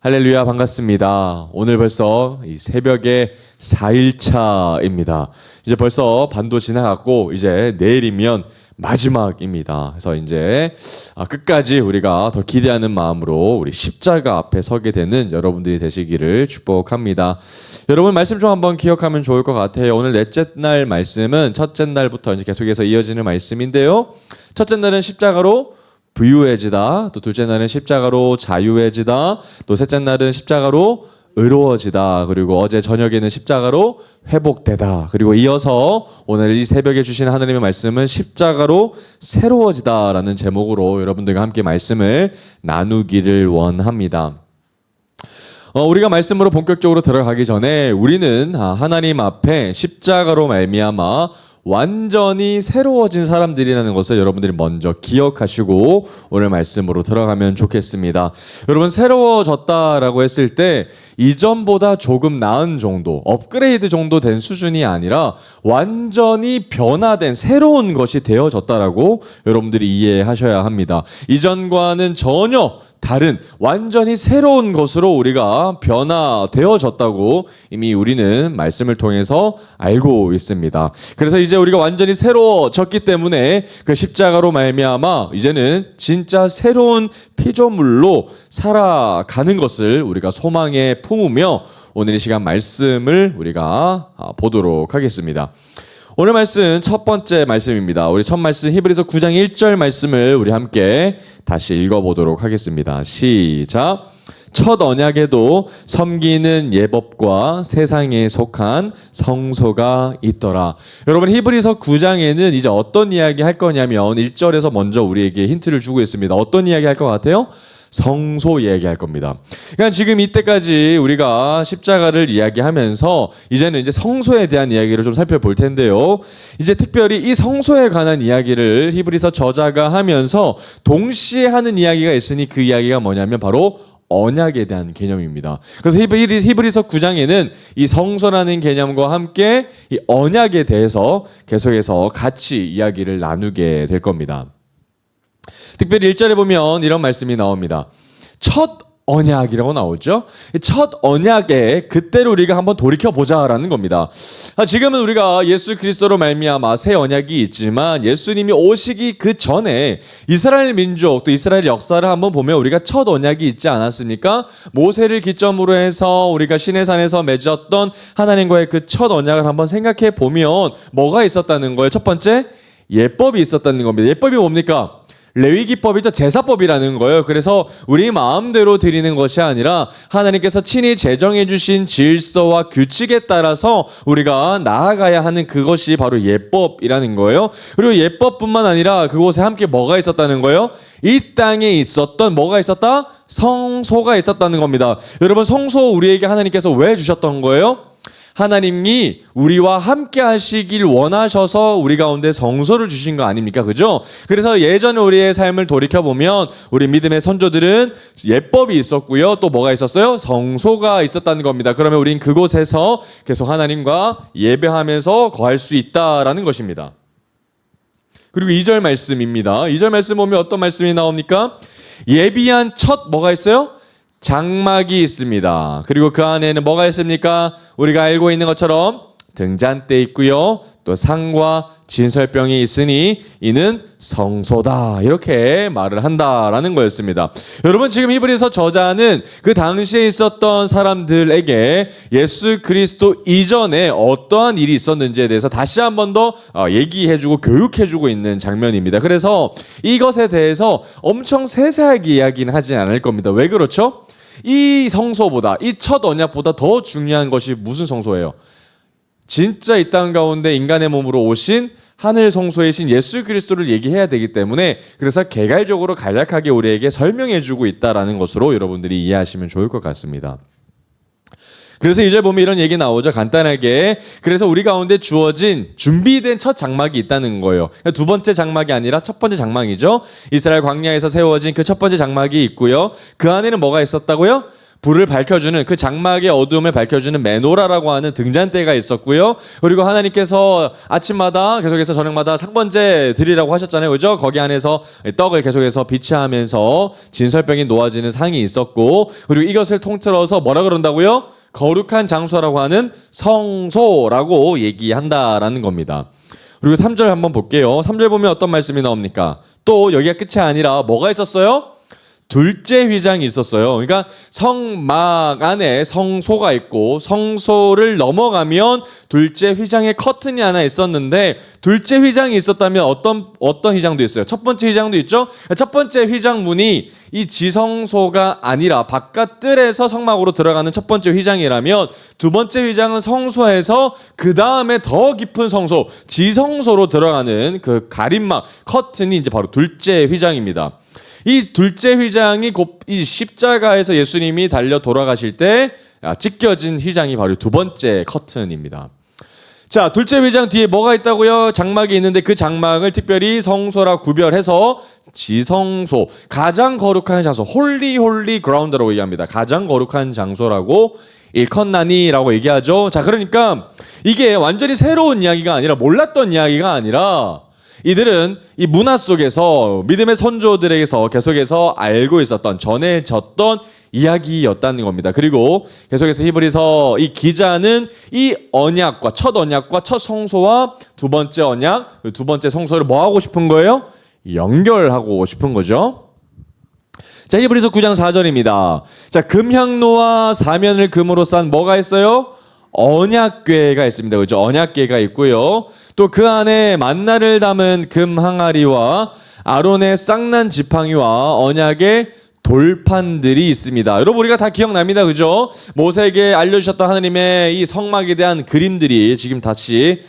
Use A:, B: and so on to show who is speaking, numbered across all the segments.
A: 할렐루야, 반갑습니다. 오늘 벌써 이 새벽에 4일차입니다. 이제 벌써 반도 지나갔고 이제 내일이면 마지막입니다. 그래서 이제 끝까지 우리가 더 기대하는 마음으로 우리 십자가 앞에 서게 되는 여러분들이 되시기를 축복합니다. 여러분 말씀 좀 한번 기억하면 좋을 것 같아요. 오늘 넷째 날 말씀은 첫째 날부터 이제 계속해서 이어지는 말씀인데요. 첫째 날은 십자가로 부유해지다, 또 둘째 날은 십자가로 자유해지다, 또 셋째 날은 십자가로 의로워지다, 그리고 어제 저녁에는 십자가로 회복되다, 그리고 이어서 오늘 이 새벽에 주신 하나님의 말씀은 십자가로 새로워지다라는 제목으로 여러분들과 함께 말씀을 나누기를 원합니다. 우리가 말씀으로 본격적으로 들어가기 전에 우리는 하나님 앞에 십자가로 말미암아 완전히 새로워진 사람들이라는 것을 여러분들이 먼저 기억하시고 오늘 말씀으로 들어가면 좋겠습니다. 여러분, 새로워졌다라고 했을 때 이전보다 조금 나은 정도, 업그레이드 정도 된 수준이 아니라 완전히 변화된 새로운 것이 되어졌다라고 여러분들이 이해하셔야 합니다. 이전과는 전혀 다른 완전히 새로운 것으로 우리가 변화되어졌다고 이미 우리는 말씀을 통해서 알고 있습니다. 그래서 이제 우리가 완전히 새로워졌기 때문에 그 십자가로 말미암아 이제는 진짜 새로운 피조물로 살아가는 것을 우리가 소망에 품으며 오늘 이 시간 말씀을 우리가 보도록 하겠습니다. 오늘 말씀 첫 번째 말씀입니다. 우리 첫 말씀 히브리서 9장 1절 말씀을 우리 함께 다시 읽어보도록 하겠습니다. 시작. 첫 언약에도 섬기는 예법과 세상에 속한 성소가 있더라. 여러분, 히브리서 9장에는 이제 어떤 이야기 할 거냐면 1절에서 먼저 우리에게 힌트를 주고 있습니다. 어떤 이야기 할 것 같아요? 성소 이야기할 겁니다. 그러니까 지금 이때까지 우리가 십자가를 이야기하면서 이제는 이제 성소에 대한 이야기를 좀 살펴볼 텐데요. 이제 특별히 이 성소에 관한 이야기를 히브리서 저자가 하면서 동시에 하는 이야기가 있으니 그 이야기가 뭐냐면 바로 언약에 대한 개념입니다. 그래서 히브리서 9장에는 이 성소라는 개념과 함께 이 언약에 대해서 계속해서 같이 이야기를 나누게 될 겁니다. 특별히 1절에 보면 이런 말씀이 나옵니다. 첫 언약이라고 나오죠. 첫 언약에 그때를 우리가 한번 돌이켜보자라는 겁니다. 지금은 우리가 예수 그리스도로 말미암아 새 언약이 있지만 예수님이 오시기 그 전에 이스라엘 민족 또 이스라엘 역사를 한번 보면 우리가 첫 언약이 있지 않았습니까? 모세를 기점으로 해서 우리가 시내산에서 맺었던 하나님과의 그 첫 언약을 한번 생각해 보면 뭐가 있었다는 거예요? 첫 번째, 예법이 있었다는 겁니다. 예법이 뭡니까? 레위기법이죠. 제사법이라는 거예요. 그래서 우리 마음대로 드리는 것이 아니라 하나님께서 친히 제정해 주신 질서와 규칙에 따라서 우리가 나아가야 하는 그것이 바로 예법이라는 거예요. 그리고 예법뿐만 아니라 그곳에 함께 뭐가 있었다는 거예요? 이 땅에 있었던 뭐가 있었다? 성소가 있었다는 겁니다. 여러분, 성소 우리에게 하나님께서 왜 주셨던 거예요? 하나님이 우리와 함께 하시길 원하셔서 우리 가운데 성소를 주신 거 아닙니까? 그죠? 그래서 예전에 우리의 삶을 돌이켜보면 우리 믿음의 선조들은 예법이 있었고요. 또 뭐가 있었어요? 성소가 있었다는 겁니다. 그러면 우린 그곳에서 계속 하나님과 예배하면서 거할 수 있다라는 것입니다. 그리고 2절 말씀입니다. 2절 말씀 보면 어떤 말씀이 나옵니까? 예비한 첫 뭐가 있어요? 장막이 있습니다. 그리고 그 안에는 뭐가 있습니까? 우리가 알고 있는 것처럼 등잔대 있고요. 또 상과 진설병이 있으니 이는 성소다. 이렇게 말을 한다라는 거였습니다. 여러분, 지금 히브리서 저자는 그 당시에 있었던 사람들에게 예수 그리스도 이전에 어떠한 일이 있었는지에 대해서 다시 한 번 더 얘기해주고 교육해주고 있는 장면입니다. 그래서 이것에 대해서 엄청 세세하게 이야기는 하지 않을 겁니다. 왜 그렇죠? 이 성소보다, 이 첫 언약보다 더 중요한 것이 무슨 성소예요? 진짜 이 땅 가운데 인간의 몸으로 오신 하늘 성소이신 예수 그리스도를 얘기해야 되기 때문에 그래서 개괄적으로 간략하게 우리에게 설명해주고 있다는 것으로 여러분들이 이해하시면 좋을 것 같습니다. 그래서 이제 보면 이런 얘기 나오죠. 간단하게. 그래서 우리 가운데 주어진 준비된 첫 장막이 있다는 거예요. 두 번째 장막이 아니라 첫 번째 장막이죠. 이스라엘 광야에서 세워진 그 첫 번째 장막이 있고요. 그 안에는 뭐가 있었다고요? 불을 밝혀주는 그 장막의 어두움을 밝혀주는 메노라라고 하는 등잔대가 있었고요. 그리고 하나님께서 아침마다 계속해서 저녁마다 상번제 드리라고 하셨잖아요. 그죠? 거기 안에서 떡을 계속해서 비치하면서 진설병이 놓아지는 상이 있었고, 그리고 이것을 통틀어서 뭐라 그런다고요? 거룩한 장소라고 하는 성소라고 얘기한다라는 겁니다. 그리고 3절 한번 볼게요. 3절 보면 어떤 말씀이 나옵니까? 또 여기가 끝이 아니라 뭐가 있었어요? 둘째 휘장이 있었어요. 그러니까 성막 안에 성소가 있고 성소를 넘어가면 둘째 휘장에 커튼이 하나 있었는데, 둘째 휘장이 있었다면 어떤 휘장도 있어요? 첫 번째 휘장도 있죠. 첫 번째 휘장 문이 이 지성소가 아니라 바깥 뜰에서 성막으로 들어가는 첫 번째 휘장이라면, 두 번째 휘장은 성소에서 그 다음에 더 깊은 성소 지성소로 들어가는 그 가림막 커튼이 이제 바로 둘째 휘장입니다. 이 둘째 휘장이 곧 이 십자가에서 예수님이 달려 돌아가실 때 찢겨진 휘장이 바로 두 번째 커튼입니다. 자, 둘째 휘장 뒤에 뭐가 있다고요? 장막이 있는데 그 장막을 특별히 성소라 구별해서 지성소, 가장 거룩한 장소, 홀리 그라운드라고 얘기합니다. 가장 거룩한 장소라고 일컨나니라고 얘기하죠. 자, 그러니까 이게 완전히 새로운 이야기가 아니라, 몰랐던 이야기가 아니라, 이들은 이 문화 속에서 믿음의 선조들에게서 계속해서 알고 있었던, 전해졌던 이야기였다는 겁니다. 그리고 계속해서 히브리서 이 기자는 이 언약과 첫 성소와 두 번째 언약, 두 번째 성소를 뭐 하고 싶은 거예요? 연결하고 싶은 거죠. 자, 히브리서 9장 4절입니다. 자, 금향로와 사면을 금으로 싼 뭐가 있어요? 언약궤가 있습니다. 그죠? 언약궤가 있고요. 또 그 안에 만나를 담은 금 항아리와 아론의 쌍난 지팡이와 언약의 돌판들이 있습니다. 여러분, 우리가 다 기억납니다. 그죠? 모세에게 알려주셨던 하나님의 이 성막에 대한 그림들이 지금 다시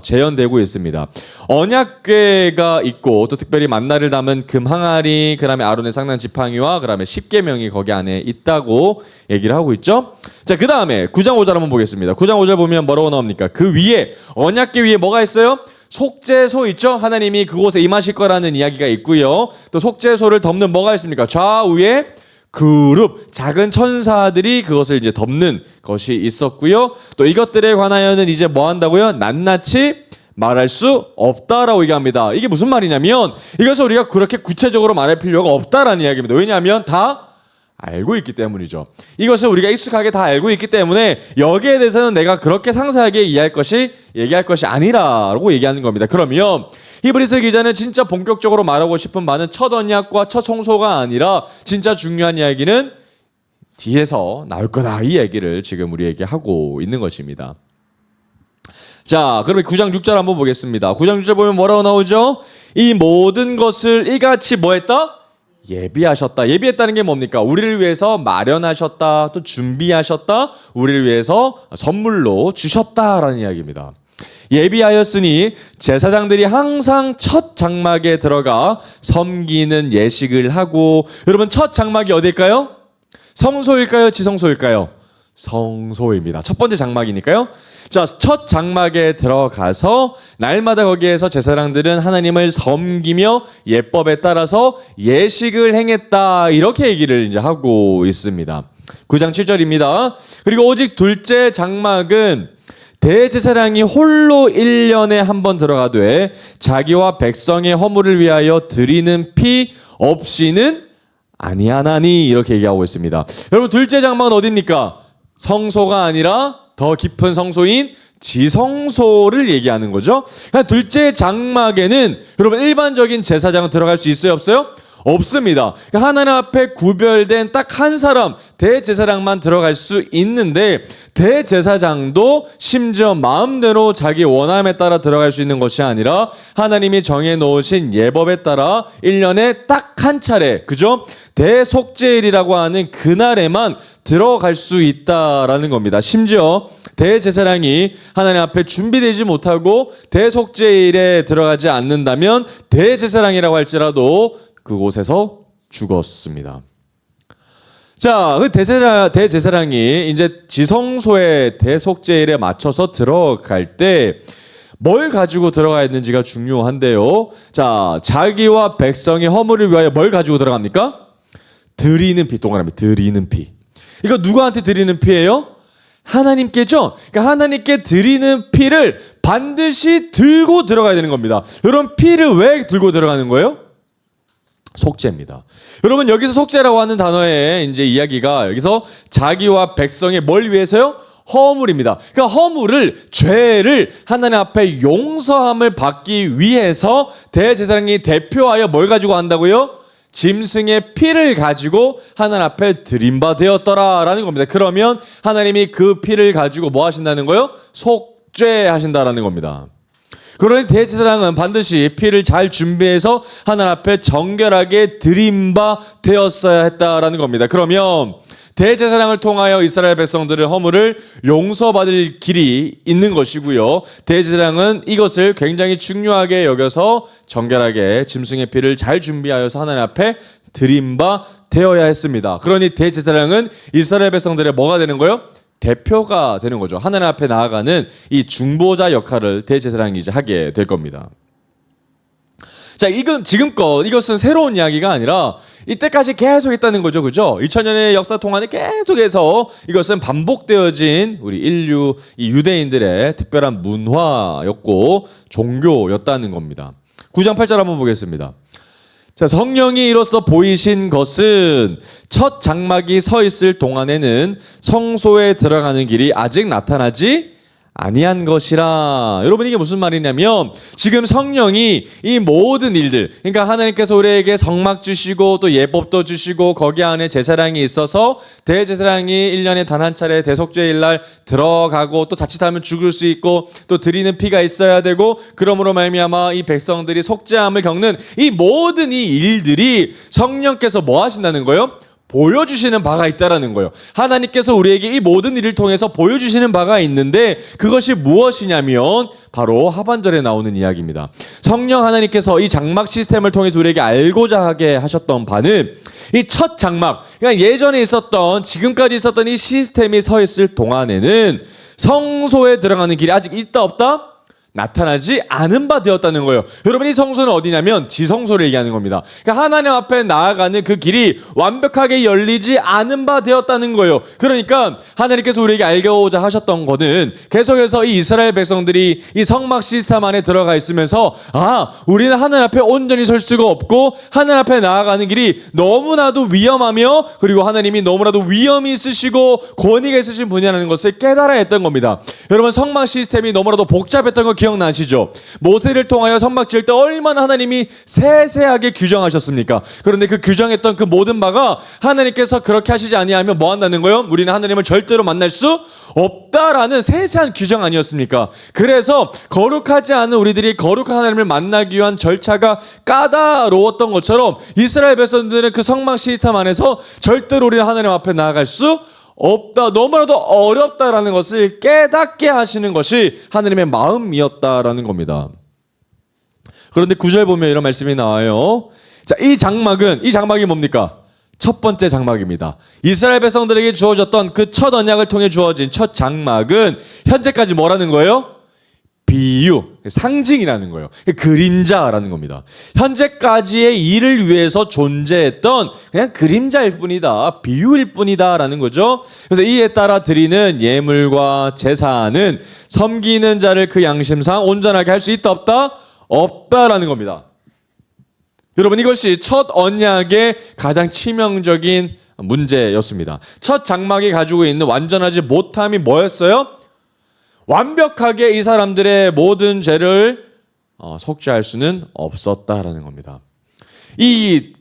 A: 재현되고 있습니다. 언약궤가 있고, 또 특별히 만나를 담은 금 항아리, 그 다음에 아론의 쌍난 지팡이와 그 다음에 십계명이 거기 안에 있다고 얘기를 하고 있죠. 자, 그 다음에 9장 5절 한번 보겠습니다. 9장 5절 보면 뭐라고 나옵니까? 그 위에, 언약궤 위에 뭐가 있어요? 속죄소 있죠? 하나님이 그곳에 임하실 거라는 이야기가 있고요. 또 속죄소를 덮는 뭐가 있습니까? 좌우에 그룹, 작은 천사들이 그것을 이제 덮는 것이 있었고요. 또 이것들에 관하여는 이제 뭐 한다고요? 낱낱이 말할 수 없다라고 얘기합니다. 이게 무슨 말이냐면, 이것을 우리가 그렇게 구체적으로 말할 필요가 없다라는 이야기입니다. 왜냐하면 다 알고 있기 때문이죠. 이것을 우리가 익숙하게 다 알고 있기 때문에 여기에 대해서는 내가 그렇게 상세하게 얘기할 것이 아니라고 얘기하는 겁니다. 그러면 히브리서 기자는 진짜 본격적으로 말하고 싶은 바는 첫 언약과 첫 성소가 아니라 진짜 중요한 이야기는 뒤에서 나올 거다, 이 얘기를 지금 우리에게 하고 있는 것입니다. 자, 그러면 9장 6절 한번 보겠습니다. 9장 6절 보면 뭐라고 나오죠? 이 모든 것을 이같이 뭐 했다? 예비하셨다. 예비했다는 게 뭡니까? 우리를 위해서 마련하셨다, 또 준비하셨다, 우리를 위해서 선물로 주셨다라는 이야기입니다. 예비하였으니 제사장들이 항상 첫 장막에 들어가 섬기는 예식을 하고, 여러분, 첫 장막이 어딜까요? 성소일까요? 지성소일까요? 성소입니다. 첫 번째 장막이니까요. 자, 첫 장막에 들어가서 날마다 거기에서 제사장들은 하나님을 섬기며 예법에 따라서 예식을 행했다, 이렇게 얘기를 이제 하고 있습니다. 9장 7절입니다. 그리고 오직 둘째 장막은 대제사장이 홀로 1년에 한 번 들어가되 자기와 백성의 허물을 위하여 드리는 피 없이는 아니하나니, 이렇게 얘기하고 있습니다. 여러분, 둘째 장막은 어디입니까? 성소가 아니라 더 깊은 성소인 지성소를 얘기하는 거죠. 그러니까 둘째 장막에는 여러분, 일반적인 제사장은 들어갈 수 있어요, 없어요? 없습니다. 그러니까 하나님 앞에 구별된 딱 한 사람, 대제사장만 들어갈 수 있는데, 대제사장도 심지어 마음대로 자기 원함에 따라 들어갈 수 있는 것이 아니라 하나님이 정해놓으신 예법에 따라 1년에 딱 한 차례, 그죠? 대속죄일이라고 하는 그날에만 들어갈 수 있다라는 겁니다. 심지어 대제사장이 하나님 앞에 준비되지 못하고 대속죄일에 들어가지 않는다면 대제사장이라고 할지라도 그곳에서 죽었습니다. 자, 그 대제사장이 이제 지성소의 대속죄일에 맞춰서 들어갈 때 뭘 가지고 들어가야 했는지가 중요한데요. 자, 자기와 백성의 허물을 위하여 뭘 가지고 들어갑니까? 드리는 피, 동그라미, 드리는 피. 이거 누구한테 드리는 피예요? 하나님께죠. 그러니까 하나님께 드리는 피를 반드시 들고 들어가야 되는 겁니다. 여러분, 피를 왜 들고 들어가는 거예요? 속죄입니다. 여러분, 여기서 속죄라고 하는 단어의 이제 이야기가 여기서 자기와 백성의 뭘 위해서요? 허물입니다. 그러니까 허물을, 죄를 하나님 앞에 용서함을 받기 위해서 대제사장이 대표하여 뭘 가지고 한다고요? 짐승의 피를 가지고 하나님 앞에 드림바 되었더라라는 겁니다. 그러면 하나님이 그 피를 가지고 뭐 하신다는 거요? 속죄하신다라는 겁니다. 그러니 대제사장은 반드시 피를 잘 준비해서 하나님 앞에 정결하게 드림바 되었어야 했다라는 겁니다. 그러면 대제사장을 통하여 이스라엘 백성들의 허물을 용서받을 길이 있는 것이고요. 대제사장은 이것을 굉장히 중요하게 여겨서 정결하게 짐승의 피를 잘 준비하여서 하나님 앞에 드린 바 되어야 했습니다. 그러니 대제사장은 이스라엘 백성들의 뭐가 되는 거예요? 대표가 되는 거죠. 하나님 앞에 나아가는 이 중보자 역할을 대제사장이 이제 하게 될 겁니다. 자, 지금껏 이것은 새로운 이야기가 아니라 이때까지 계속 했다는 거죠. 그죠? 2000년의 역사 동안에 계속해서 이것은 반복되어진 우리 인류, 이 유대인들의 특별한 문화였고 종교였다는 겁니다. 9장 8절 한번 보겠습니다. 자, 성령이 이로써 보이신 것은 첫 장막이 서 있을 동안에는 성소에 들어가는 길이 아직 나타나지 아니한 것이라. 여러분, 이게 무슨 말이냐면 지금 성령이 이 모든 일들, 그러니까 하나님께서 우리에게 성막 주시고 또 예법도 주시고 거기 안에 제사장이 있어서 대제사장이 1년에 단 한 차례 대속죄일 날 들어가고 또 자칫하면 죽을 수 있고 또 드리는 피가 있어야 되고 그러므로 말미암아 이 백성들이 속죄함을 겪는 이 모든 이 일들이 성령께서 뭐 하신다는 거예요? 보여주시는 바가 있다라는 거예요. 하나님께서 우리에게 이 모든 일을 통해서 보여주시는 바가 있는데 그것이 무엇이냐면 바로 하반절에 나오는 이야기입니다. 성령 하나님께서 이 장막 시스템을 통해서 우리에게 알고자 하게 하셨던 바는 이 첫 장막, 그러니까 예전에 있었던 지금까지 있었던 이 시스템이 서 있을 동안에는 성소에 들어가는 길이 아직 있다 없다? 나타나지 않은 바 되었다는 거예요. 여러분, 이 성소는 어디냐면 지성소를 얘기하는 겁니다. 그러니까 하나님 앞에 나아가는 그 길이 완벽하게 열리지 않은 바 되었다는 거예요. 그러니까 하나님께서 우리에게 알고자 하셨던 거는 계속해서 이 이스라엘 백성들이 이 성막 시스템 안에 들어가 있으면서 우리는 하나님 앞에 온전히 설 수가 없고 하나님 앞에 나아가는 길이 너무나도 위험하며 그리고 하나님이 너무나도 위험이 있으시고 권위가 있으신 분이라는 것을 깨달아야 했던 겁니다. 여러분, 성막 시스템이 너무나도 복잡했던 거 기억나시죠? 모세를 통하여 성막 지을 때 얼마나 하나님이 세세하게 규정하셨습니까? 그런데 그 규정했던 그 모든 바가 하나님께서 그렇게 하시지 아니하면 뭐 한다는 거예요? 우리는 하나님을 절대로 만날 수 없다라는 세세한 규정 아니었습니까? 그래서 거룩하지 않은 우리들이 거룩한 하나님을 만나기 위한 절차가 까다로웠던 것처럼 이스라엘 백성들은 그 성막 시스템 안에서 절대로 우리는 하나님 앞에 나아갈 수 없다, 너무나도 어렵다라는 것을 깨닫게 하시는 것이 하나님의 마음이었다라는 겁니다. 그런데 9절 보면 이런 말씀이 나와요. 자, 이 장막이 뭡니까? 첫 번째 장막입니다. 이스라엘 백성들에게 주어졌던 그 첫 언약을 통해 주어진 첫 장막은 현재까지 뭐라는 거예요? 비유, 상징이라는 거예요. 그림자라는 겁니다. 현재까지의 일을 위해서 존재했던 그냥 그림자일 뿐이다, 비유일 뿐이다라는 거죠. 그래서 이에 따라 드리는 예물과 제사는 섬기는 자를 그 양심상 온전하게 할 수 있다 없다? 없다라는 겁니다. 여러분, 이것이 첫 언약의 가장 치명적인 문제였습니다. 첫 장막이 가지고 있는 완전하지 못함이 뭐였어요? 완벽하게 이 사람들의 모든 죄를 속죄할 수는 없었다라는 겁니다.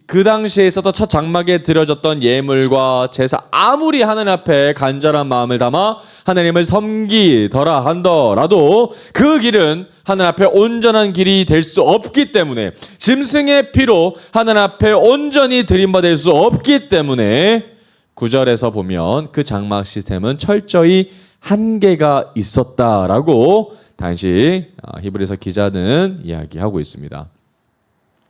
A: 그 당시에 있었던 첫 장막에 드려졌던 예물과 제사, 아무리 하나님 앞에 간절한 마음을 담아 하나님을 섬기더라 한더라도 그 길은 하나님 앞에 온전한 길이 될 수 없기 때문에, 짐승의 피로 하나님 앞에 온전히 드림받을 수 없기 때문에 9절에서 보면 그 장막 시스템은 철저히 한계가 있었다라고 당시 히브리서 기자는 이야기하고 있습니다.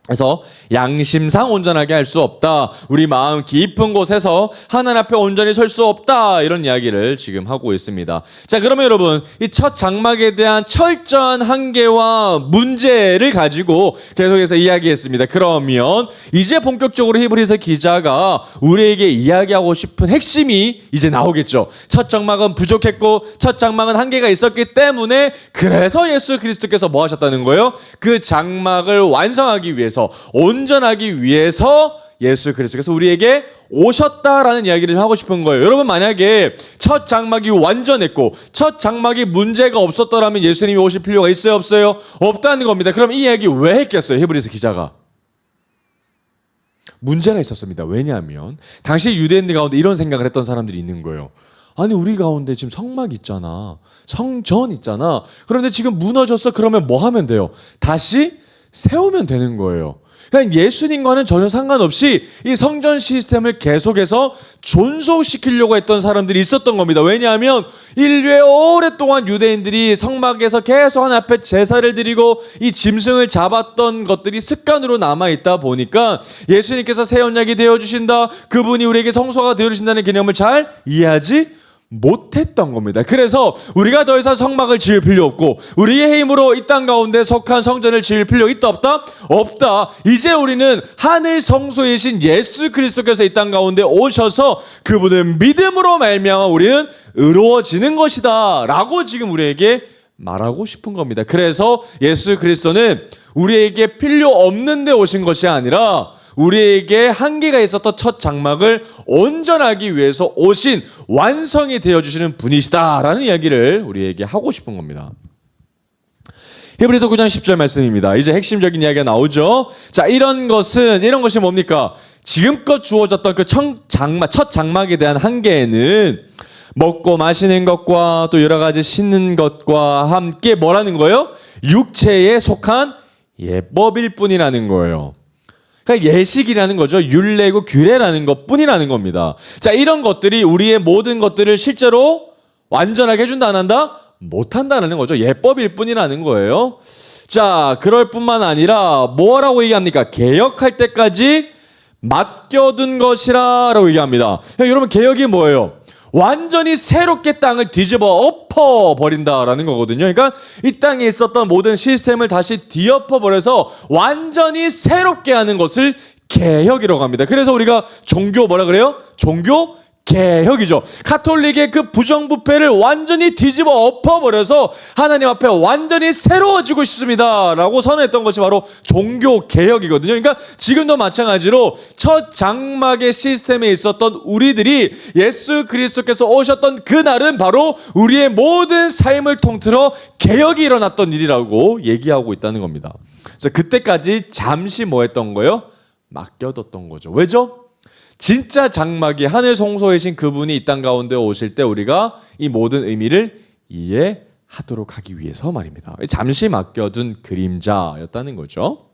A: 그래서 양심상 온전하게 할 수 없다. 우리 마음 깊은 곳에서 하나님 앞에 온전히 설 수 없다. 이런 이야기를 지금 하고 있습니다. 자, 그러면 여러분, 이 첫 장막에 대한 철저한 한계와 문제를 가지고 계속해서 이야기했습니다. 그러면 이제 본격적으로 히브리서 기자가 우리에게 이야기하고 싶은 핵심이 이제 나오겠죠. 첫 장막은 부족했고 첫 장막은 한계가 있었기 때문에 그래서 예수 그리스도께서 뭐 하셨다는 거예요? 그 장막을 완성하기 위해서, 온전하기 위해서 예수 그리스도께서 우리에게 오셨다라는 이야기를 하고 싶은 거예요. 여러분, 만약에 첫 장막이 완전했고 첫 장막이 문제가 없었더라면 예수님이 오실 필요가 있어요, 없어요? 없다는 겁니다. 그럼 이 이야기 왜 했겠어요, 히브리서 기자가? 문제가 있었습니다. 왜냐하면 당시 유대인들 가운데 이런 생각을 했던 사람들이 있는 거예요. 아니, 우리 가운데 지금 성막 있잖아, 성전 있잖아. 그런데 지금 무너졌어. 그러면 뭐 하면 돼요? 다시 세우면 되는 거예요. 그러니까 예수님과는 전혀 상관없이 이 성전 시스템을 계속해서 존속시키려고 했던 사람들이 있었던 겁니다. 왜냐하면 인류의 오랫동안 유대인들이 성막에서 계속 하나님 앞에 제사를 드리고 이 짐승을 잡았던 것들이 습관으로 남아있다 보니까 예수님께서 새 언약이 되어주신다, 그분이 우리에게 성소가 되어주신다는 개념을 잘 이해하지 못했던 겁니다. 그래서 우리가 더 이상 성막을 지을 필요 없고 우리의 힘으로 이 땅 가운데 속한 성전을 지을 필요 있다, 없다? 없다. 이제 우리는 하늘 성소이신 예수 그리스도께서 이 땅 가운데 오셔서 그분을 믿음으로 말미암아 우리는 의로워지는 것이다 라고 지금 우리에게 말하고 싶은 겁니다. 그래서 예수 그리스도는 우리에게 필요 없는데 오신 것이 아니라 우리에게 한계가 있었던 첫 장막을 온전하기 위해서 오신, 완성이 되어주시는 분이시다라는 이야기를 우리에게 하고 싶은 겁니다. 히브리서 9장 10절 말씀입니다. 이제 핵심적인 이야기가 나오죠. 자, 이런 것이 뭡니까? 지금껏 주어졌던 그 첫 장막에 대한 한계에는 먹고 마시는 것과 또 여러 가지 씻는 것과 함께 뭐라는 거예요? 육체에 속한 예법일 뿐이라는 거예요. 그러니까 예식이라는 거죠. 율례고 규례라는 것뿐이라는 겁니다. 자, 이런 것들이 우리의 모든 것들을 실제로 완전하게 해준다, 안 한다? 못한다는 거죠. 예법일 뿐이라는 거예요. 자, 그럴 뿐만 아니라 뭐라고 얘기합니까? 개혁할 때까지 맡겨둔 것이라 라고 얘기합니다. 여러분, 개혁이 뭐예요? 완전히 새롭게 땅을 뒤집어 엎어버린다라는 거거든요. 그러니까 이 땅에 있었던 모든 시스템을 다시 뒤엎어버려서 완전히 새롭게 하는 것을 개혁이라고 합니다. 그래서 우리가 종교 뭐라 그래요? 종교 개혁이죠. 가톨릭의 그 부정부패를 완전히 뒤집어 엎어버려서 하나님 앞에 완전히 새로워지고 싶습니다 라고 선언했던 것이 바로 종교 개혁이거든요. 그러니까 지금도 마찬가지로 첫 장막의 시스템에 있었던 우리들이 예수 그리스도께서 오셨던 그날은 바로 우리의 모든 삶을 통틀어 개혁이 일어났던 일이라고 얘기하고 있다는 겁니다. 그래서 그때까지 잠시 뭐 했던 거예요? 맡겨뒀던 거죠. 왜죠? 진짜 장막이 하늘 성소이신 그분이 이 땅 가운데 오실 때 우리가 이 모든 의미를 이해하도록 하기 위해서 말입니다. 잠시 맡겨둔 그림자였다는 거죠.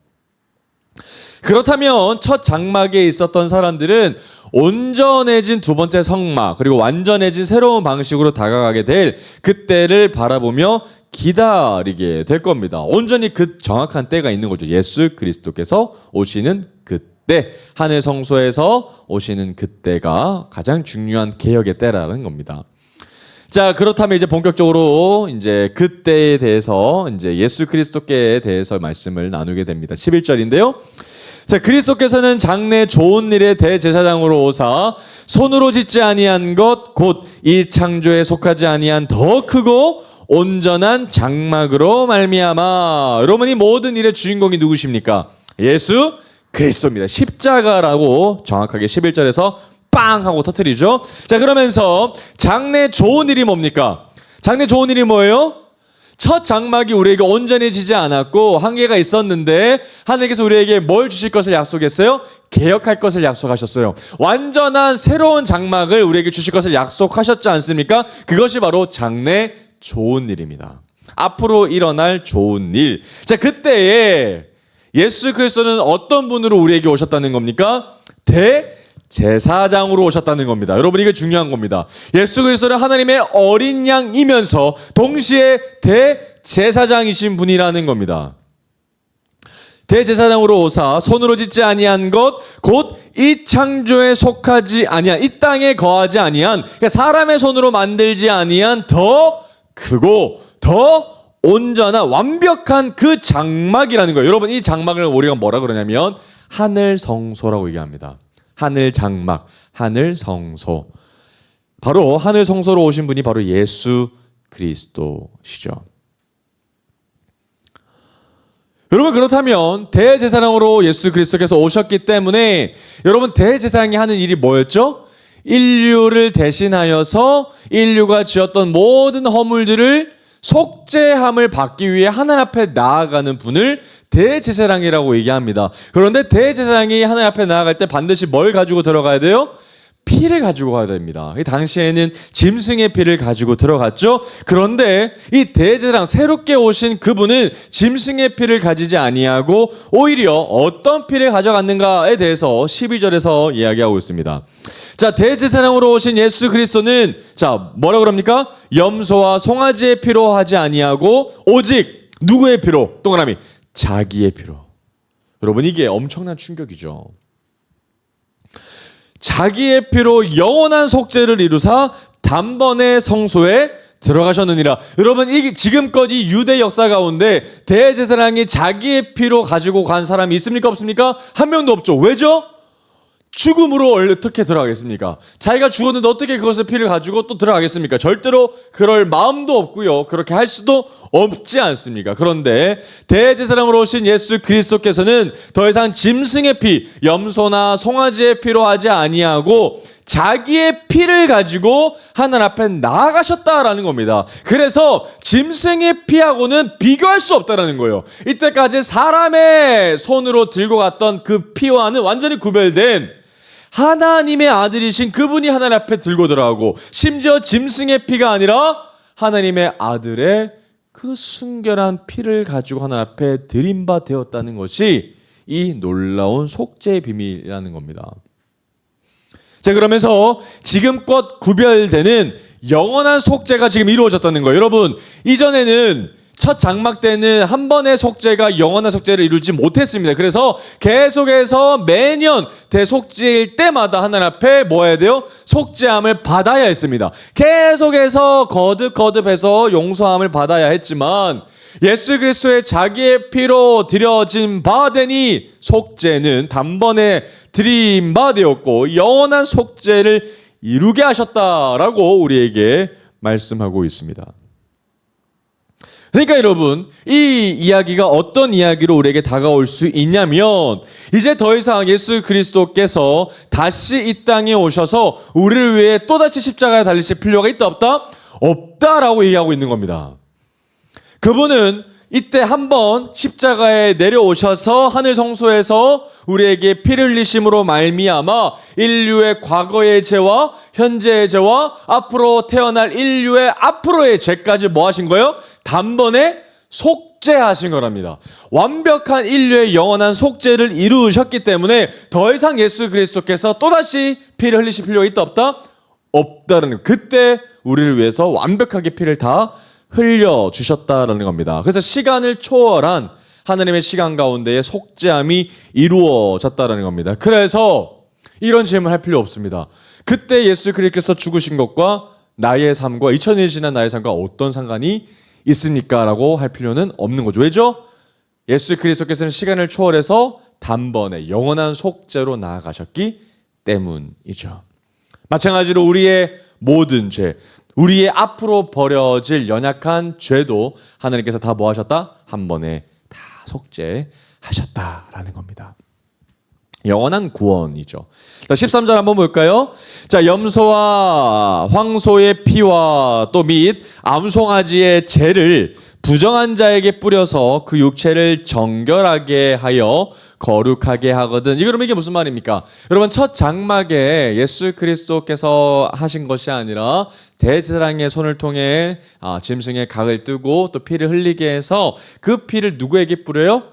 A: 그렇다면 첫 장막에 있었던 사람들은 온전해진 두 번째 성막, 그리고 완전해진 새로운 방식으로 다가가게 될 그때를 바라보며 기다리게 될 겁니다. 온전히 그 정확한 때가 있는 거죠. 예수 그리스도께서 오시는 그때, 하늘 성소에서 오시는 그때가 가장 중요한 개혁의 때라는 겁니다. 자, 그렇다면 이제 본격적으로 이제 그때에 대해서 이제 예수 그리스도께 대해서 말씀을 나누게 됩니다. 11절인데요. 자, 그리스도께서는 장래 좋은 일의 대제사장으로 오사 손으로 짓지 아니한 것 곧 이 창조에 속하지 아니한 더 크고 온전한 장막으로 말미암아. 여러분, 이 모든 일의 주인공이 누구십니까? 예수 그리스도입니다. 십자가라고 정확하게 11절에서 빵 하고 터뜨리죠. 자, 그러면서 장래 좋은 일이 뭡니까? 장래 좋은 일이 뭐예요? 첫 장막이 우리에게 온전해지지 않았고 한계가 있었는데 하나님께서 우리에게 뭘 주실 것을 약속했어요? 개혁할 것을 약속하셨어요. 완전한 새로운 장막을 우리에게 주실 것을 약속하셨지 않습니까? 그것이 바로 장래 좋은 일입니다. 앞으로 일어날 좋은 일. 자, 그때에 예수 그리스도는 어떤 분으로 우리에게 오셨다는 겁니까? 대제사장으로 오셨다는 겁니다. 여러분, 이게 중요한 겁니다. 예수 그리스도는 하나님의 어린 양이면서 동시에 대제사장이신 분이라는 겁니다. 대제사장으로 오사 손으로 짓지 아니한 것 곧 이 창조에 속하지 아니한 이 땅에 거하지 아니한 그러니까 사람의 손으로 만들지 아니한 더 크고 더 온전한 완벽한 그 장막이라는 거예요. 여러분, 이 장막을 우리가 뭐라 그러냐면 하늘 성소라고 얘기합니다. 하늘 장막, 하늘 성소. 바로 하늘 성소로 오신 분이 바로 예수 그리스도시죠. 여러분, 그렇다면 대제사장으로 예수 그리스도께서 오셨기 때문에 여러분, 대제사장이 하는 일이 뭐였죠? 인류를 대신하여서 인류가 지었던 모든 허물들을 속죄함을 받기 위해 하나님 앞에 나아가는 분을 대제사장이라고 얘기합니다. 그런데 대제사장이 하나님 앞에 나아갈 때 반드시 뭘 가지고 들어가야 돼요? 피를 가지고 가야 됩니다. 당시에는 짐승의 피를 가지고 들어갔죠. 그런데 이 대제사장 새롭게 오신 그분은 짐승의 피를 가지지 아니하고 오히려 어떤 피를 가져갔는가에 대해서 12절에서 이야기하고 있습니다. 자, 대제사장으로 오신 예수 그리스도는 자, 뭐라 그럽니까? 염소와 송아지의 피로 하지 아니하고 오직 누구의 피로? 동그라미 자기의 피로. 여러분, 이게 엄청난 충격이죠. 자기의 피로 영원한 속죄를 이루사 단번에 성소에 들어가셨느니라. 여러분, 이 지금껏 이 유대 역사 가운데 대제사장이 자기의 피로 가지고 간 사람이 있습니까? 없습니까? 한 명도 없죠. 왜죠? 죽음으로 어떻게 들어가겠습니까? 자기가 죽었는데 어떻게 그것을 피를 가지고 또 들어가겠습니까? 절대로 그럴 마음도 없고요. 그렇게 할 수도 없지 않습니까? 그런데 대제사장으로 오신 예수 그리스도께서는 더 이상 짐승의 피, 염소나 송아지의 피로 하지 아니하고 자기의 피를 가지고 하나님 앞에 나아가셨다라는 겁니다. 그래서 짐승의 피하고는 비교할 수 없다라는 거예요. 이때까지 사람의 손으로 들고 갔던 그 피와는 완전히 구별된 하나님의 아들이신 그분이 하나님 앞에 들고 들어가고, 심지어 짐승의 피가 아니라 하나님의 아들의 그 순결한 피를 가지고 하나님 앞에 드린 바 되었다는 것이 이 놀라운 속죄의 비밀이라는 겁니다. 자, 그러면서 지금껏 구별되는 영원한 속죄가 지금 이루어졌다는 거예요. 여러분, 이전에는 첫 장막 때는 한 번의 속죄가 영원한 속죄를 이루지 못했습니다. 그래서 계속해서 매년 대속죄일 때마다 하나님 앞에 뭐 해야 돼요? 속죄함을 받아야 했습니다. 계속해서 거듭해서 용서함을 받아야 했지만 예수 그리스도의 자기의 피로 드려진 바 되니 속죄는 단번에 드린 바 되었고 영원한 속죄를 이루게 하셨다라고 우리에게 말씀하고 있습니다. 그러니까 여러분, 이 이야기가 어떤 이야기로 우리에게 다가올 수 있냐면 이제 더 이상 예수 그리스도께서 다시 이 땅에 오셔서 우리를 위해 또다시 십자가에 달리실 필요가 있다 없다? 없다라고 얘기하고 있는 겁니다. 그분은 이때 한번 십자가에 내려오셔서 하늘 성소에서 우리에게 피를 흘리심으로 말미암아 인류의 과거의 죄와 현재의 죄와 앞으로 태어날 인류의 앞으로의 죄까지 뭐 하신 거예요? 단번에 속죄하신 거랍니다. 완벽한 인류의 영원한 속죄를 이루셨기 때문에 더 이상 예수 그리스도께서 또다시 피를 흘리실 필요가 있다 없다? 없다는 거예요. 그때 우리를 위해서 완벽하게 피를 다 흘려주셨다라는 겁니다. 그래서 시간을 초월한 하나님의 시간 가운데에 속죄함이 이루어졌다라는 겁니다. 그래서 이런 질문을 할 필요 없습니다. 그때 예수 그리스도께서 죽으신 것과 나의 삶과 2000년이 지난 나의 삶과 어떤 상관이 있습니까? 라고 할 필요는 없는 거죠. 왜죠? 예수 그리스도께서는 시간을 초월해서 단번에 영원한 속죄로 나아가셨기 때문이죠. 마찬가지로 우리의 모든 죄, 우리의 앞으로 벌어질 연약한 죄도 하나님께서 다 뭐 하셨다? 한 번에 다 속죄하셨다라는 겁니다. 영원한 구원이죠. 자, 13절 한번 볼까요? 자, 염소와 황소의 피와 또 및 암송아지의 죄를 부정한 자에게 뿌려서 그 육체를 정결하게 하여 거룩하게 하거든. 그러면 이게 무슨 말입니까? 여러분, 첫 장막에 예수 그리스도께서 하신 것이 아니라 대제사장의 손을 통해 짐승의 각을 뜨고 또 피를 흘리게 해서 그 피를 누구에게 뿌려요?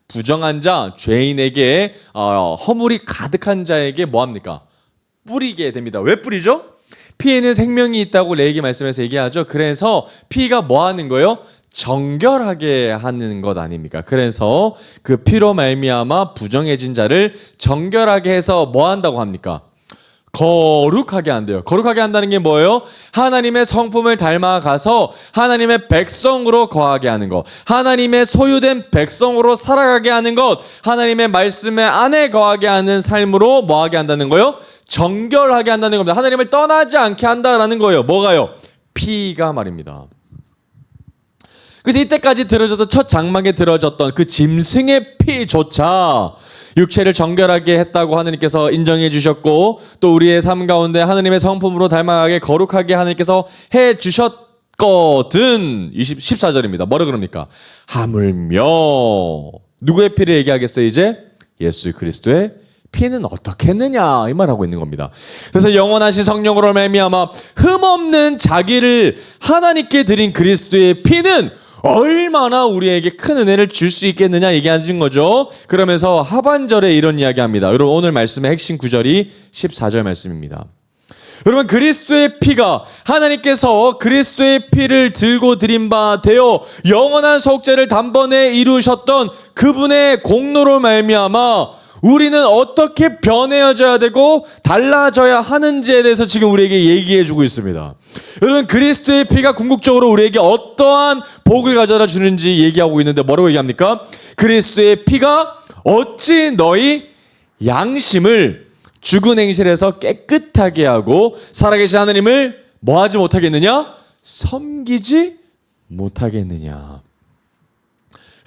A: 부정한 자, 죄인에게, 허물이 가득한 자에게 뭐합니까? 뿌리게 됩니다. 왜 뿌리죠? 피에는 생명이 있다고 레위기 말씀에서 얘기하죠. 그래서 피가 뭐 하는 거예요? 정결하게 하는 것 아닙니까? 그래서 그 피로 말미암아 부정해진 자를 정결하게 해서 뭐 한다고 합니까? 거룩하게 한대요. 거룩하게 한다는 게 뭐예요? 하나님의 성품을 닮아가서 하나님의 백성으로 거하게 하는 것, 하나님의 소유된 백성으로 살아가게 하는 것, 하나님의 말씀에 안에 거하게 하는 삶으로 뭐하게 한다는 거예요? 정결하게 한다는 겁니다. 하나님을 떠나지 않게 한다라는 거예요. 뭐가요? 피가 말입니다. 그래서 이때까지 들어졌던 첫 장막에 들어졌던 그 짐승의 피조차 육체를 정결하게 했다고 하나님께서 인정해 주셨고, 또 우리의 삶 가운데 하나님의 성품으로 닮아가게 거룩하게 하나님께서 해 주셨거든. 14절입니다. 뭐라 그럽니까? 하물며 누구의 피를 얘기하겠어요? 이제 예수 그리스도의 피는 어떻게 했느냐 이 말하고 있는 겁니다. 그래서 영원하신 성령으로 말미암아 흠없는 자기를 하나님께 드린 그리스도의 피는 얼마나 우리에게 큰 은혜를 줄 수 있겠느냐 얘기하는 거죠. 그러면서 하반절에 이런 이야기합니다. 여러분 오늘 말씀의 핵심 구절이 14절 말씀입니다. 여러분 그리스도의 피가 하나님께서 그리스도의 피를 들고 드린 바 되어 영원한 속죄를 단번에 이루셨던 그분의 공로로 말미암아 우리는 어떻게 변해져야 되고 달라져야 하는지에 대해서 지금 우리에게 얘기해 주고 있습니다. 여러분 그리스도의 피가 궁극적으로 우리에게 어떠한 복을 가져다 주는지 얘기하고 있는데 뭐라고 얘기합니까? 그리스도의 피가 어찌 너희 양심을 죽은 행실에서 깨끗하게 하고 살아계신 하나님을 뭐하지 못하겠느냐? 섬기지 못하겠느냐.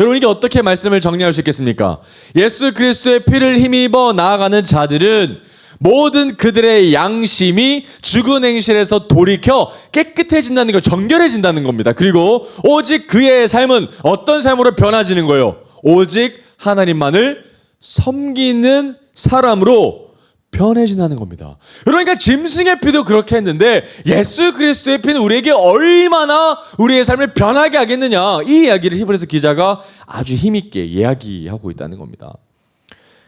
A: 여러분 이게 어떻게 말씀을 정리할 수 있겠습니까? 예수 그리스도의 피를 힘입어 나아가는 자들은 모든 그들의 양심이 죽은 행실에서 돌이켜 깨끗해진다는 거, 정결해진다는 겁니다. 그리고 오직 그의 삶은 어떤 삶으로 변화지는 거예요? 오직 하나님만을 섬기는 사람으로 변해진다는 겁니다. 그러니까 짐승의 피도 그렇게 했는데 예수 그리스도의 피는 우리에게 얼마나 우리의 삶을 변하게 하겠느냐, 이 이야기를 히브리서 기자가 아주 힘있게 이야기하고 있다는 겁니다.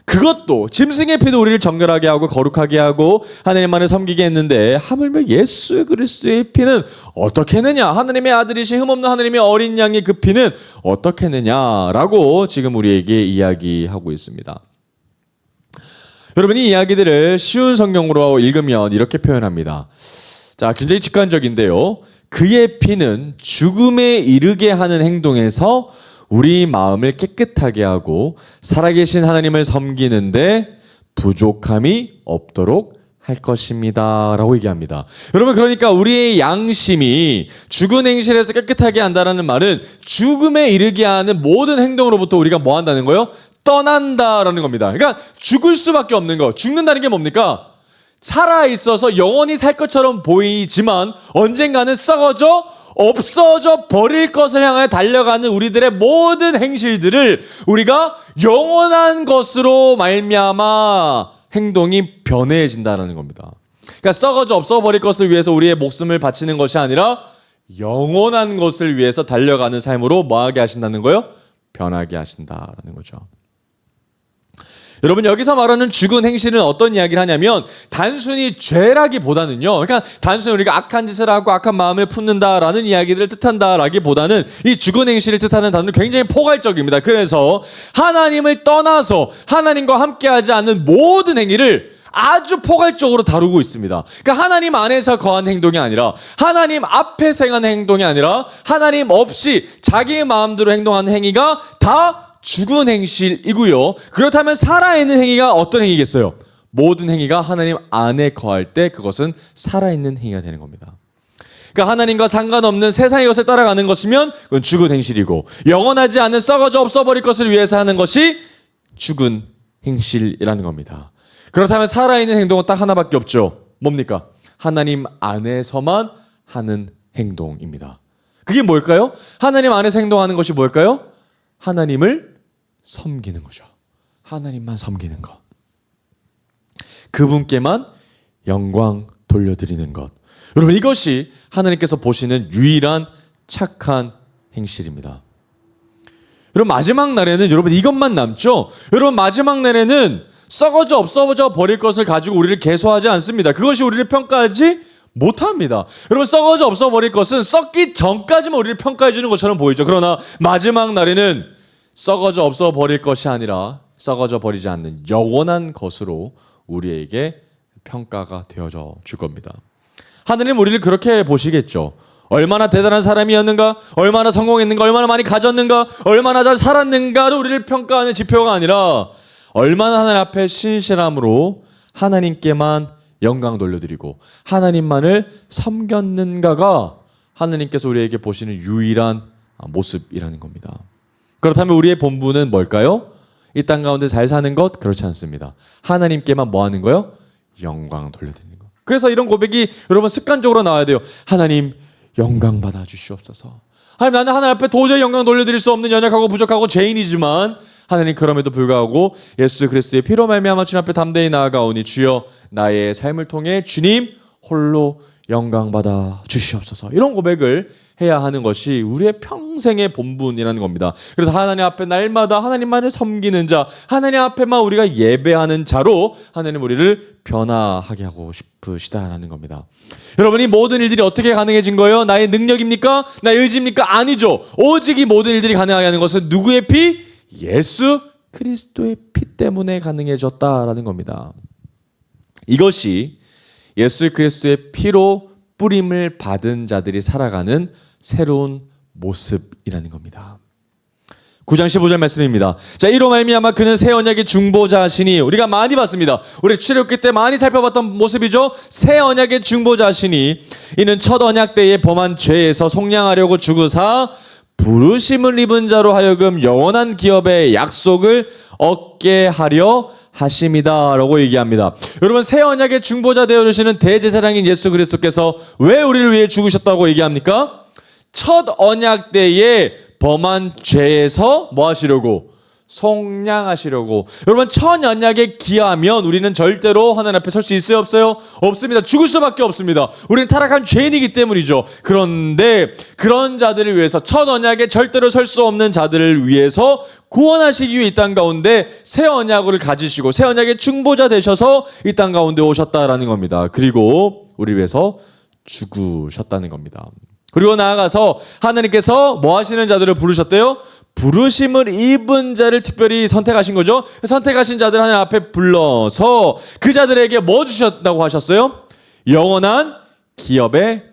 A: 그것도 짐승의 피도 우리를 정결하게 하고 거룩하게 하고 하나님만을 섬기게 했는데 하물며 예수 그리스도의 피는 어떻게 했느냐, 하나님의 아들이신 흠없는 하나님의 어린 양의 그 피는 어떻게 했느냐라고 지금 우리에게 이야기하고 있습니다. 여러분 이 이야기들을 쉬운 성경으로 읽으면 이렇게 표현합니다. 자, 굉장히 직관적인데요. 그의 피는 죽음에 이르게 하는 행동에서 우리 마음을 깨끗하게 하고 살아계신 하나님을 섬기는데 부족함이 없도록 할 것입니다 라고 얘기합니다. 여러분 그러니까 우리의 양심이 죽은 행실에서 깨끗하게 한다는 말은 죽음에 이르게 하는 모든 행동으로부터 우리가 뭐 한다는 거예요? 떠난다라는 겁니다. 그러니까 죽을 수밖에 없는 거. 죽는다는 게 뭡니까? 살아있어서 영원히 살 것처럼 보이지만 언젠가는 썩어져 없어져 버릴 것을 향해 달려가는 우리들의 모든 행실들을 우리가 영원한 것으로 말미암아 행동이 변해진다는 겁니다. 그러니까 썩어져 없어버릴 것을 위해서 우리의 목숨을 바치는 것이 아니라 영원한 것을 위해서 달려가는 삶으로 뭐하게 하신다는 거예요? 변하게 하신다라는 거죠. 여러분 여기서 말하는 죽은 행실은 어떤 이야기를 하냐면 단순히 죄라기보다는요, 그러니까 단순히 우리가 악한 짓을 하고 악한 마음을 품는다라는 이야기들을 뜻한다라기보다는 이 죽은 행실을 뜻하는 단어는 굉장히 포괄적입니다. 그래서 하나님을 떠나서 하나님과 함께하지 않는 모든 행위를 아주 포괄적으로 다루고 있습니다. 그러니까 하나님 안에서 거한 행동이 아니라 하나님 앞에서 행하는 행동이 아니라 하나님 없이 자기의 마음대로 행동하는 행위가 다 죽은 행실이고요. 그렇다면 살아있는 행위가 어떤 행위겠어요? 모든 행위가 하나님 안에 거할 때 그것은 살아있는 행위가 되는 겁니다. 그러니까 하나님과 상관없는 세상의 것을 따라가는 것이면 그건 죽은 행실이고, 영원하지 않은 썩어져 없어버릴 것을 위해서 하는 것이 죽은 행실이라는 겁니다. 그렇다면 살아있는 행동은 딱 하나밖에 없죠. 뭡니까? 하나님 안에서만 하는 행동입니다. 그게 뭘까요? 하나님 안에서 행동하는 것이 뭘까요? 하나님을 섬기는 거죠. 하나님만 섬기는 것. 그분께만 영광 돌려드리는 것. 여러분 이것이 하나님께서 보시는 유일한 착한 행실입니다. 여러분 마지막 날에는 여러분 이것만 남죠. 여러분 마지막 날에는 썩어져 없어져 버릴 것을 가지고 우리를 계속하지 않습니다. 그것이 우리를 평가하지 못합니다. 여러분, 썩어져 없어버릴 것은 썩기 전까지만 우리를 평가해 주는 것처럼 보이죠. 그러나 마지막 날에는 썩어져 없어버릴 것이 아니라 썩어져 버리지 않는 영원한 것으로 우리에게 평가가 되어져 줄 겁니다. 하느님 우리를 그렇게 보시겠죠. 얼마나 대단한 사람이었는가, 얼마나 성공했는가, 얼마나 많이 가졌는가, 얼마나 잘 살았는가를 우리를 평가하는 지표가 아니라 얼마나 하나님 앞에 신실함으로 하나님께만 영광 돌려드리고 하나님만을 섬겼는가가 하나님께서 우리에게 보시는 유일한 모습이라는 겁니다. 그렇다면 우리의 본분은 뭘까요? 이 땅 가운데 잘 사는 것? 그렇지 않습니다. 하나님께만 뭐 하는 거요? 영광 돌려드리는 거. 그래서 이런 고백이 여러분 습관적으로 나와야 돼요. 하나님 영광 받아 주시옵소서. 하나님, 나는 하나님 앞에 도저히 영광 돌려드릴 수 없는 연약하고 부족하고 죄인이지만 하나님, 그럼에도 불구하고 예수 그리스도의 피로 말미암아 주님 앞에 담대히 나아가오니 주여 나의 삶을 통해 주님 홀로 영광 받아 주시옵소서. 이런 고백을 해야 하는 것이 우리의 평생의 본분이라는 겁니다. 그래서 하나님 앞에 날마다 하나님만을 섬기는 자, 하나님 앞에만 우리가 예배하는 자로 하나님 우리를 변화하게 하고 싶으시다라는 겁니다. 여러분, 이 모든 일들이 어떻게 가능해진 거예요? 나의 능력입니까? 나의 의지입니까? 아니죠. 오직 이 모든 일들이 가능하게 하는 것은 누구의 피? 예수 그리스도의 피 때문에 가능해졌다라는 겁니다. 이것이 예수 그리스도의 피로 뿌림을 받은 자들이 살아가는 새로운 모습이라는 겁니다. 9장 15절 말씀입니다. 자, 이로 말미암아 그는 새 언약의 중보자시니, 우리가 많이 봤습니다. 우리 출애굽기 때 많이 살펴봤던 모습이죠. 새 언약의 중보자시니 이는 첫 언약 때에 범한 죄에서 속량하려고 죽으사 부르심을 입은 자로 하여금 영원한 기업의 약속을 얻게 하려 하심이다 라고 얘기합니다. 여러분, 새 언약의 중보자 되어 주시는 대제사장인 예수 그리스도께서 왜 우리를 위해 죽으셨다고 얘기합니까? 첫 언약 때에 범한 죄에서 뭐 하시려고? 속량하시려고. 여러분, 첫 언약에 기하면 우리는 절대로 하나님 앞에 설 수 있어요, 없어요? 없습니다. 죽을 수밖에 없습니다. 우리는 타락한 죄인이기 때문이죠. 그런데 그런 자들을 위해서, 첫 언약에 절대로 설 수 없는 자들을 위해서 구원하시기 위해 이 땅 가운데 새 언약을 가지시고 새 언약의 중보자 되셔서 이 땅 가운데 오셨다라는 겁니다. 그리고 우리 위해서 죽으셨다는 겁니다. 그리고 나아가서 하나님께서 뭐 하시는 자들을 부르셨대요? 부르심을 입은 자를 특별히 선택하신 거죠. 선택하신 자들 하나님 앞에 불러서 그 자들에게 뭐 주셨다고 하셨어요? 영원한 기업의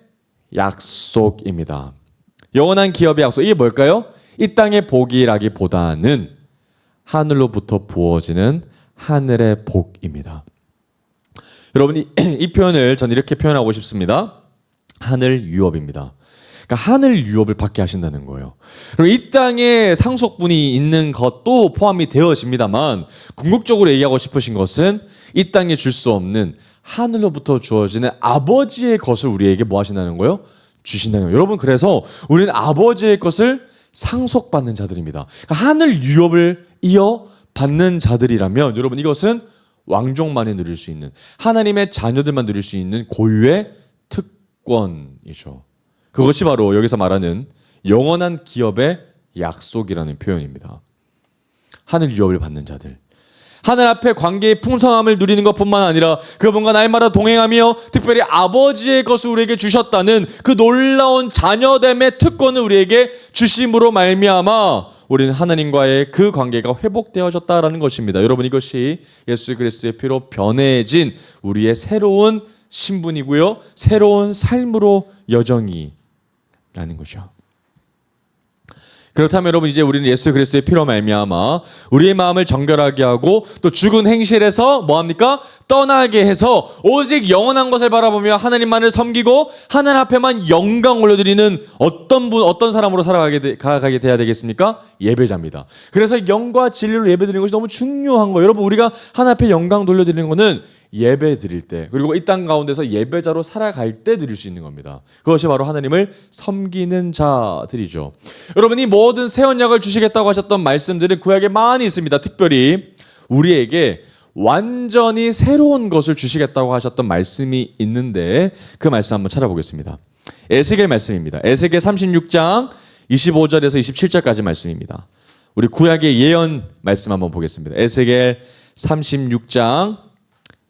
A: 약속입니다. 영원한 기업의 약속, 이게 뭘까요? 이 땅의 복이라기보다는 하늘로부터 부어지는 하늘의 복입니다. 여러분, 이 표현을 전 이렇게 표현하고 싶습니다. 하늘 유업입니다. 그러니까 하늘 유업을 받게 하신다는 거예요. 그럼 이 땅에 상속분이 있는 것도 포함이 되어집니다만 궁극적으로 얘기하고 싶으신 것은 이 땅에 줄 수 없는 하늘로부터 주어지는 아버지의 것을 우리에게 뭐 하신다는 거예요? 주신다는 거예요. 여러분, 그래서 우리는 아버지의 것을 상속받는 자들입니다. 그러니까 하늘 유업을 이어받는 자들이라면 여러분, 이것은 왕족만이 누릴 수 있는, 하나님의 자녀들만 누릴 수 있는 고유의 특권이죠. 그것이 바로 여기서 말하는 영원한 기업의 약속이라는 표현입니다. 하늘 유업을 받는 자들, 하늘 앞에 관계의 풍성함을 누리는 것뿐만 아니라 그분과 날마다 동행하며 특별히 아버지의 것을 우리에게 주셨다는 그 놀라운 자녀됨의 특권을 우리에게 주심으로 말미암아 우리는 하나님과의 그 관계가 회복되어졌다라는 것입니다. 여러분, 이것이 예수 그리스도의 피로 변해진 우리의 새로운 신분이고요, 새로운 삶으로 여정이라는 거죠. 그렇다면 여러분, 이제 우리는 예수 그리스도의 피로 말미암아 우리의 마음을 정결하게 하고 또 죽은 행실에서 뭐합니까? 떠나게 해서 오직 영원한 것을 바라보며 하나님만을 섬기고 하나님 앞에만 영광 올려드리는 어떤 사람으로 살아가게 돼야 되겠습니까? 예배자입니다. 그래서 영과 진리로 예배드리는 것이 너무 중요한 거예요. 여러분, 우리가 하나님 앞에 영광 돌려드리는 것은 예배 드릴 때, 그리고 이 땅 가운데서 예배자로 살아갈 때 드릴 수 있는 겁니다. 그것이 바로 하나님을 섬기는 자들이죠. 여러분, 이 모든 새 언약을 주시겠다고 하셨던 말씀들은 구약에 많이 있습니다. 특별히 우리에게 완전히 새로운 것을 주시겠다고 하셨던 말씀이 있는데 그 말씀 한번 찾아보겠습니다. 에스겔 말씀입니다. 에스겔 36장 25절에서 27절까지 말씀입니다. 우리 구약의 예언 말씀 한번 보겠습니다. 에스겔 36장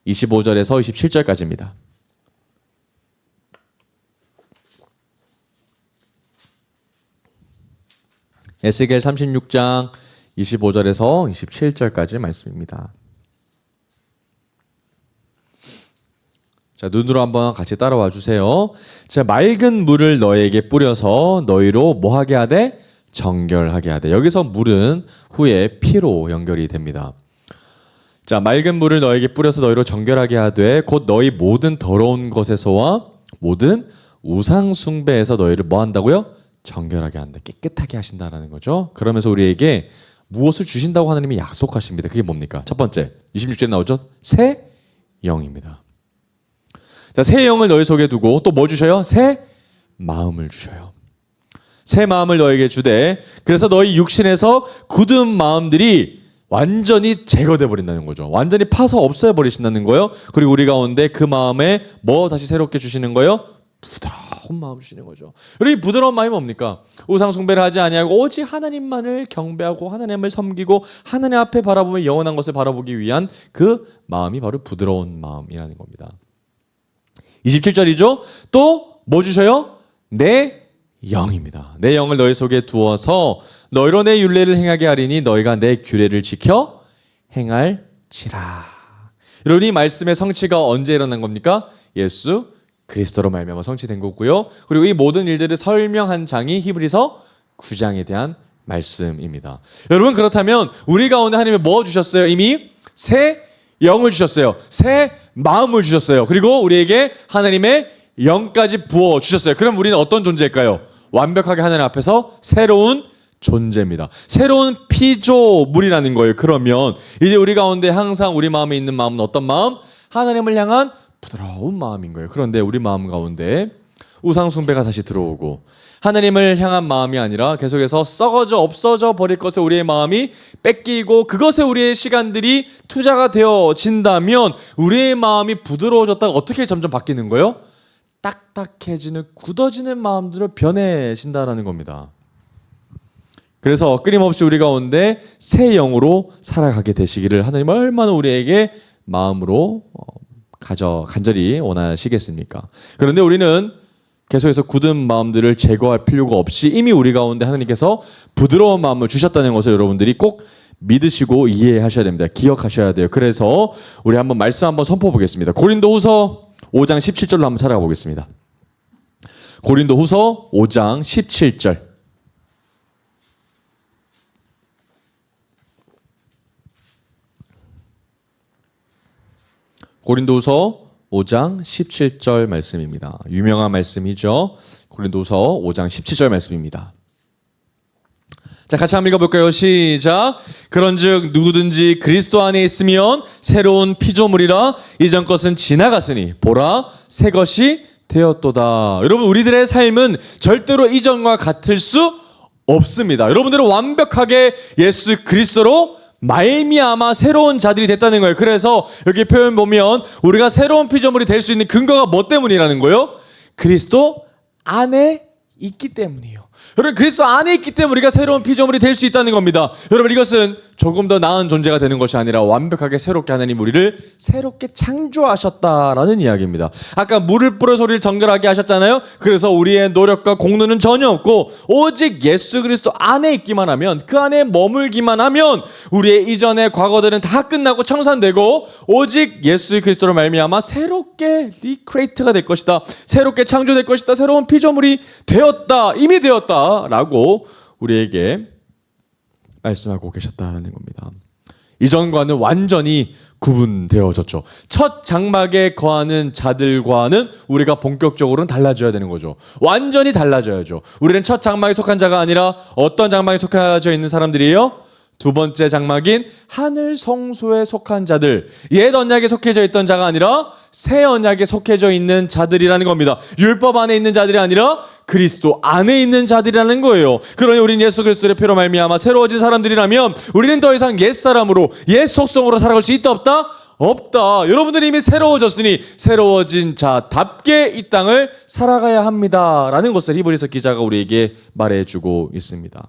A: 25절에서 27절까지입니다. 에스겔 36장 25절에서 27절까지 말씀입니다. 자, 눈으로 한번 같이 따라와 주세요. 자, 맑은 물을 너에게 뿌려서 너희로 뭐 하게 하되? 정결하게 하되. 여기서 물은 후에 피로 연결이 됩니다. 자, 맑은 물을 너에게 뿌려서 너희로 정결하게 하되 곧 너희 모든 더러운 것에서와 모든 우상 숭배에서 너희를 뭐 한다고요? 정결하게 한다. 깨끗하게 하신다라는 거죠. 그러면서 우리에게 무엇을 주신다고 하나님이 약속하십니다. 그게 뭡니까? 첫 번째, 26절에 나오죠? 새 영입니다. 자, 새 영을 너희 속에 두고 또 뭐 주셔요? 새 마음을 주셔요. 새 마음을 너에게 주되 그래서 너희 육신에서 굳은 마음들이 완전히 제거돼 버린다는 거죠. 완전히 파서 없애 버리신다는 거예요. 그리고 우리 가운데 그 마음에 뭐 다시 새롭게 주시는 거예요? 부드러운 마음 주시는 거죠. 여러분, 부드러운 마음이 뭡니까? 우상 숭배를 하지 아니하고 오직 하나님만을 경배하고 하나님을 섬기고 하나님 앞에 바라보며 영원한 것을 바라보기 위한 그 마음이 바로 부드러운 마음이라는 겁니다. 27절이죠. 또 뭐 주셔요? 내 영입니다. 내 영을 너희 속에 두어서 너희로 내 율례를 행하게 하리니 너희가 내 규례를 지켜 행할지라. 여러분, 이 말씀의 성취가 언제 일어난 겁니까? 예수 그리스도로 말미암아 성취된 거고요. 그리고 이 모든 일들을 설명한 장이 히브리서 9장에 대한 말씀입니다. 여러분, 그렇다면 우리 가운데 하나님이 뭐 주셨어요? 이미 새 영을 주셨어요. 새 마음을 주셨어요. 그리고 우리에게 하나님의 영까지 부어 주셨어요. 그럼 우리는 어떤 존재일까요? 완벽하게 하나님 앞에서 새로운 존재입니다. 새로운 피조물이라는 거예요. 그러면 이제 우리 가운데 항상 우리 마음에 있는 마음은 어떤 마음? 하나님을 향한 부드러운 마음인 거예요. 그런데 우리 마음 가운데 우상 숭배가 다시 들어오고 하나님을 향한 마음이 아니라 계속해서 썩어져 없어져 버릴 것에 우리의 마음이 뺏기고 그것에 우리의 시간들이 투자가 되어진다면 우리의 마음이 부드러워졌다가 어떻게 점점 바뀌는 거예요? 딱딱해지는 굳어지는 마음들로 변해진다라는 겁니다. 그래서 끊임없이 우리 가운데 새 영으로 살아가게 되시기를 하나님 얼마나 우리에게 마음으로 간절히 원하시겠습니까? 그런데 우리는 계속해서 굳은 마음들을 제거할 필요가 없이 이미 우리 가운데 하나님께서 부드러운 마음을 주셨다는 것을 여러분들이 꼭 믿으시고 이해하셔야 됩니다. 기억하셔야 돼요. 그래서 우리 한번 말씀 한번 선포해 보겠습니다. 고린도후서 5장 17절로 한번 찾아가 보겠습니다. 고린도후서 5장 17절. 고린도후서 5장 17절 말씀입니다. 유명한 말씀이죠. 고린도후서 5장 17절 말씀입니다. 자, 같이 한번 읽어볼까요? 시작. 그런즉 누구든지 그리스도 안에 있으면 새로운 피조물이라 이전 것은 지나갔으니 보라 새 것이 되었도다. 여러분, 우리들의 삶은 절대로 이전과 같을 수 없습니다. 여러분들은 완벽하게 예수 그리스도로 말미암아 새로운 자들이 됐다는 거예요. 그래서 여기 표현 보면 우리가 새로운 피조물이 될 수 있는 근거가 뭐 때문이라는 거예요? 그리스도 안에 있기 때문이에요. 여러분, 그리스도 안에 있기 때문에 우리가 새로운 피조물이 될 수 있다는 겁니다. 여러분, 이것은 조금 더 나은 존재가 되는 것이 아니라 완벽하게 새롭게 하나님 우리를 새롭게 창조하셨다라는 이야기입니다. 아까 물을 뿌려서 우리를 정결하게 하셨잖아요. 그래서 우리의 노력과 공로는 전혀 없고 오직 예수 그리스도 안에 있기만 하면, 그 안에 머물기만 하면 우리의 이전의 과거들은 다 끝나고 청산되고 오직 예수 그리스도로 말미암아 새롭게 리크레이트가 될 것이다, 새롭게 창조될 것이다, 새로운 피조물이 되었다, 이미 되었다라고 우리에게 말씀하고 계셨다는 겁니다. 이전과는 완전히 구분되어졌죠. 첫 장막에 거하는 자들과는 우리가 본격적으로는 달라져야 되는 거죠. 완전히 달라져야죠. 우리는 첫 장막에 속한 자가 아니라 어떤 장막에 속해져 있는 사람들이에요? 두 번째 장막인 하늘 성소에 속한 자들, 옛 언약에 속해져 있던 자가 아니라 새 언약에 속해져 있는 자들이라는 겁니다. 율법 안에 있는 자들이 아니라 그리스도 안에 있는 자들이라는 거예요. 그러니 우리는 예수 그리스도의 피로 말미암아 새로워진 사람들이라면 우리는 더 이상 옛 사람으로, 옛 속성으로 살아갈 수 있다 없다? 없다. 여러분들이 이미 새로워졌으니 새로워진 자답게 이 땅을 살아가야 합니다라는 것을 히브리서 기자가 우리에게 말해주고 있습니다.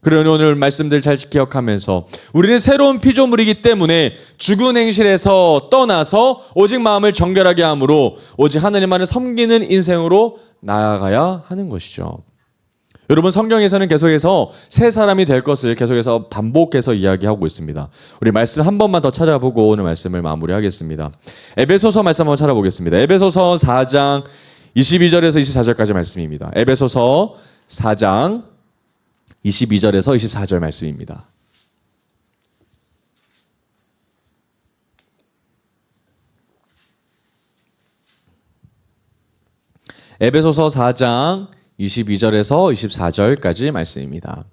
A: 그러니 오늘 말씀들 잘 기억하면서 우리는 새로운 피조물이기 때문에 죽은 행실에서 떠나서 오직 마음을 정결하게 함으로 오직 하나님만을 섬기는 인생으로 나아가야 하는 것이죠. 여러분 성경에서는 계속해서 새 사람이 될 것을 계속해서 반복해서 이야기하고 있습니다. 우리 말씀 한 번만 더 찾아보고 오늘 말씀을 마무리하겠습니다. 에베소서 말씀 한번 찾아보겠습니다. 에베소서 4장 22절에서 24절까지 말씀입니다. 에베소서 4장 22절에서 24절 말씀입니다. 에베소서 4장 22절에서 24절까지 말씀입니다.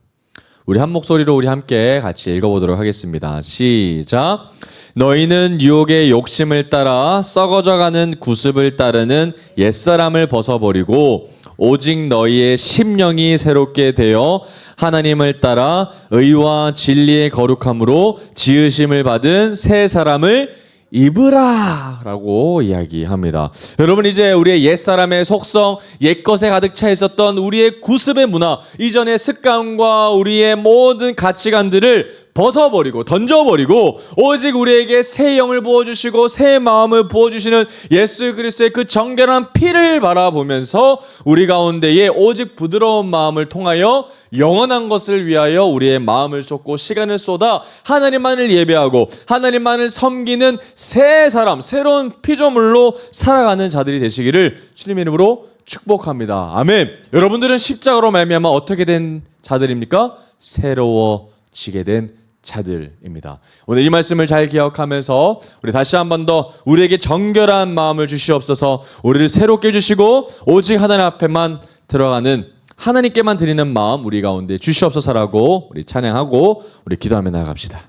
A: 우리 한 목소리로 우리 함께 같이 읽어보도록 하겠습니다. 시작. 너희는 유혹의 욕심을 따라 썩어져가는 구습을 따르는 옛사람을 벗어버리고 오직 너희의 심령이 새롭게 되어 하나님을 따라 의와 진리의 거룩함으로 지으심을 받은 새 사람을 입으라 라고 이야기합니다. 여러분 이제 우리의 옛사람의 속성, 옛것에 가득 차 있었던 우리의 구습의 문화, 이전의 습관과 우리의 모든 가치관들을 벗어버리고 던져버리고 오직 우리에게 새 영을 부어주시고 새 마음을 부어주시는 예수 그리스도의 그 정결한 피를 바라보면서 우리 가운데에 오직 부드러운 마음을 통하여 영원한 것을 위하여 우리의 마음을 쏟고 시간을 쏟아 하나님만을 예배하고 하나님만을 섬기는 새 사람, 새로운 피조물로 살아가는 자들이 되시기를 주님의 이름으로 축복합니다. 아멘. 여러분들은 십자가로 말미암아 어떻게 된 자들입니까? 새로워지게 된 자들입니다. 오늘 이 말씀을 잘 기억하면서 우리 다시 한 번 더 우리에게 정결한 마음을 주시옵소서. 우리를 새롭게 해주시고 오직 하나님 앞에만 들어가는 하나님께만 드리는 마음 우리 가운데 주시옵소서라고 우리 찬양하고 우리 기도하며 나아갑시다.